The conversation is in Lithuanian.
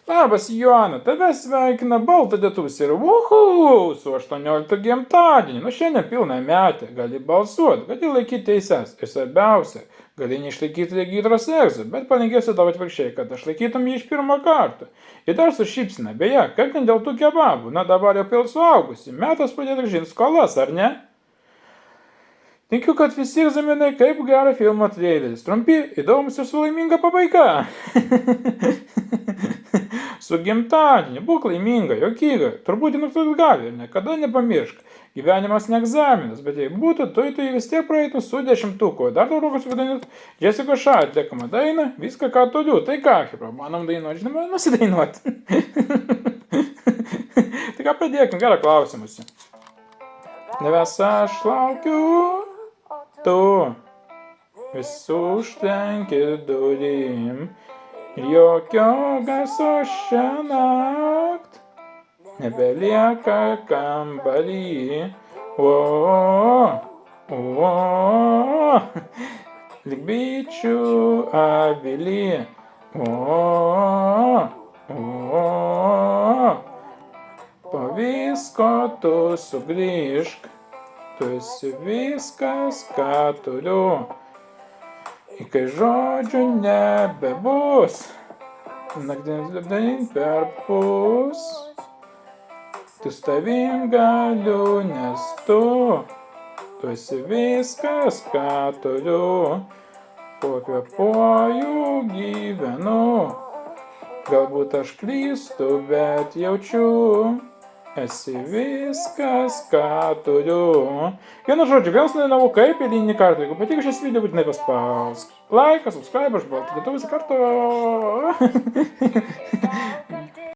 Labas, Joana, tave sveikina balta dėtus ir uhu, su 18 gimtadieniu. Nu šiandien pilna metė, gali balsuoti, gali laikyti teises. Ir svarbiausia, gali neišlaikyti regydros egzo, bet palinkėsiu tau atvirkščiai, kad aš laikytum jį iš pirmo karto. Ir dar su šypsina, beje, kaip ten dėl tų kebabų, na dabar jau pil suaugusi, metas pradėti grąžinti skolas, ar ne? Tikiu, kad visi egzaminai kaip gerą filmo traileris. Trumpi, įdomus ir su laiminga pabaiga. Su gimtadieniu, būk laiminga, jokinga, turbūt nuktot gali ir niekada nepamiršk. Gyvenimas ne egzaminas, bet jei būtų, tai vis tiek praeitų su 10-tuku. Dar tau rokas vadinat Jessica Shy atliekama daina, viską ką toliau. Tai ką, Hebra, manom dainuoti, žinoma, nusidainuoti. Tai ką padėkim, gerą klausimusi. Neves aš laukiu, tu visų užtrenki durim. Jokio garso šiąnakt nebelieka kambarį. Lyg bičių avilį. Po visko tu sugrįžk, tu esi viskas, ką turiu. Ir kai žodžių nebebus, naktinis liepdain per pus, tu su tavim galiu, nes tu esi viskas, ką turiu. Pakvėpuoju, gyvenu, galbūt aš klystu, bet jaučiu. Esi viskas, ką turiu. Vienu žodžiu, vėl sudainavau kaip eilinį kartą. Jeigu patiko šis video, būtinai paspausk laiką, subscribe, aš baltą dėtuvus kartu.